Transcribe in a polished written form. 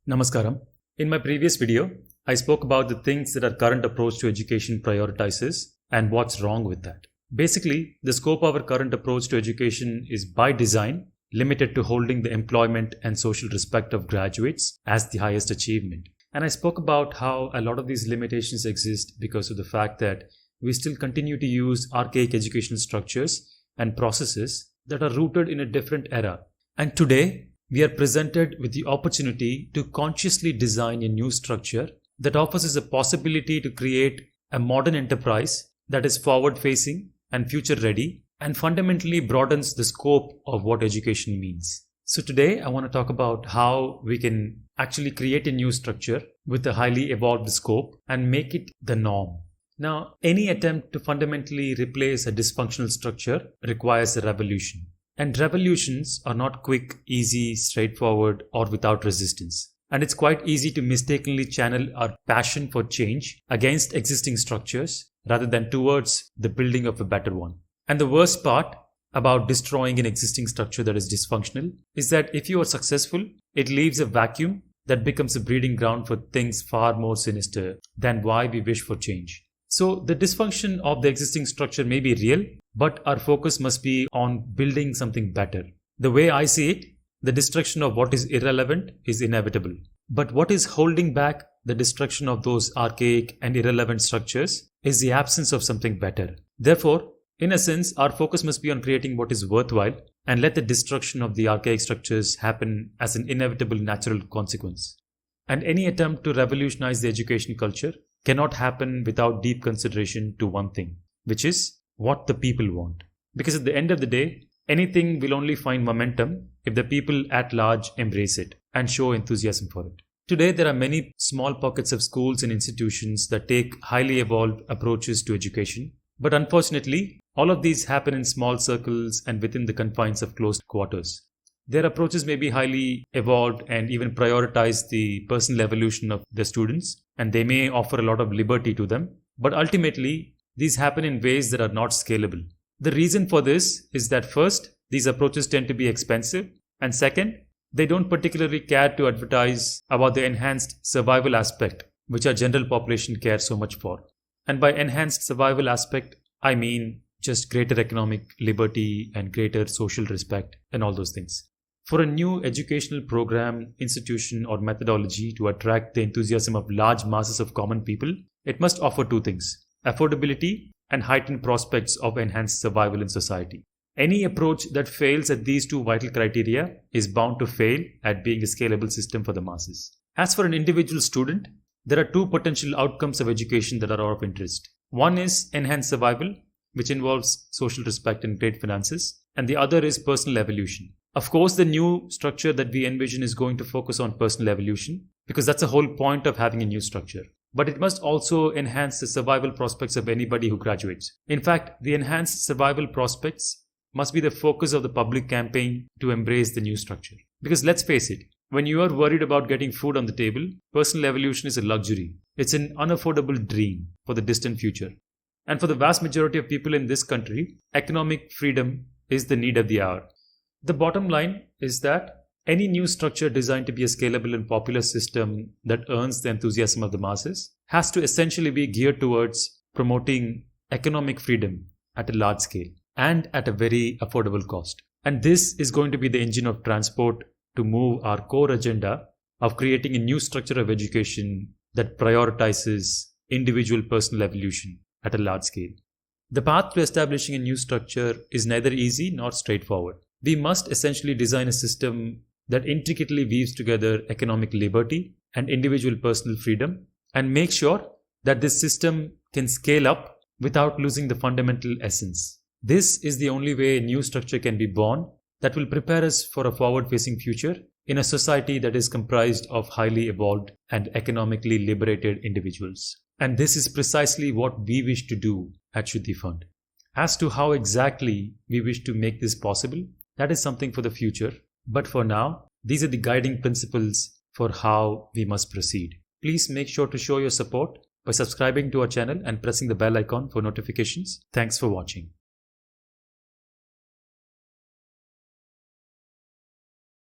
Namaskaram. In my previous video, I spoke about the things that our current approach to education prioritizes and what's wrong with that. Basically, the scope of our current approach to education is by design limited to holding the employment and social respect of graduates as the highest achievement. And I spoke about how a lot of these limitations exist because of the fact that we still continue to use archaic educational structures and processes that are rooted in a different era. And today, we are presented with the opportunity to consciously design a new structure that offers us a possibility to create a modern enterprise that is forward-facing and future-ready and fundamentally broadens the scope of what education means. So today, I want to talk about how we can actually create a new structure with a highly evolved scope and make it the norm. Now, any attempt to fundamentally replace a dysfunctional structure requires a revolution. And revolutions are not quick, easy, straightforward, or without resistance. And it's quite easy to mistakenly channel our passion for change against existing structures rather than towards the building of a better one. And the worst part about destroying an existing structure that is dysfunctional is that if you are successful, it leaves a vacuum that becomes a breeding ground for things far more sinister than why we wish for change. So the dysfunction of the existing structure may be real, but our focus must be on building something better. The way I see it, the destruction of what is irrelevant is inevitable. But what is holding back the destruction of those archaic and irrelevant structures is the absence of something better. Therefore, in a sense, our focus must be on creating what is worthwhile and let the destruction of the archaic structures happen as an inevitable natural consequence. And any attempt to revolutionize the education culture cannot happen without deep consideration to one thing, which is what the people want. Because at the end of the day, anything will only find momentum if the people at large embrace it and show enthusiasm for it. Today, there are many small pockets of schools and institutions that take highly evolved approaches to education. But unfortunately, all of these happen in small circles and within the confines of closed quarters. Their approaches may be highly evolved and even prioritize the personal evolution of the students, and they may offer a lot of liberty to them. But ultimately, these happen in ways that are not scalable. The reason for this is that first, these approaches tend to be expensive, and second, they don't particularly care to advertise about the enhanced survival aspect, which our general population cares so much for. And by enhanced survival aspect, I mean just greater economic liberty and greater social respect and all those things. For a new educational program, institution, or methodology to attract the enthusiasm of large masses of common people, it must offer two things: affordability and heightened prospects of enhanced survival in society. Any approach that fails at these two vital criteria is bound to fail at being a scalable system for the masses. As for an individual student, there are two potential outcomes of education that are of interest. One is enhanced survival, which involves social respect and great finances, and the other is personal evolution. Of course, the new structure that we envision is going to focus on personal evolution because that's the whole point of having a new structure. But it must also enhance the survival prospects of anybody who graduates. In fact, the enhanced survival prospects must be the focus of the public campaign to embrace the new structure. Because let's face it, when you are worried about getting food on the table, personal evolution is a luxury. It's an unaffordable dream for the distant future. And for the vast majority of people in this country, economic freedom is the need of the hour. The bottom line is that any new structure designed to be a scalable and popular system that earns the enthusiasm of the masses has to essentially be geared towards promoting economic freedom at a large scale and at a very affordable cost. And this is going to be the engine of transport to move our core agenda of creating a new structure of education that prioritizes individual personal evolution at a large scale. The path to establishing a new structure is neither easy nor straightforward. We must essentially design a system that intricately weaves together economic liberty and individual personal freedom and make sure that this system can scale up without losing the fundamental essence. This is the only way a new structure can be born that will prepare us for a forward-facing future in a society that is comprised of highly evolved and economically liberated individuals. And this is precisely what we wish to do at Shuddhi Fund. As to how exactly we wish to make this possible, that is something for the future. But for now, these are the guiding principles for how we must proceed. Please make sure to show your support by subscribing to our channel and pressing the bell icon for notifications. Thanks for watching.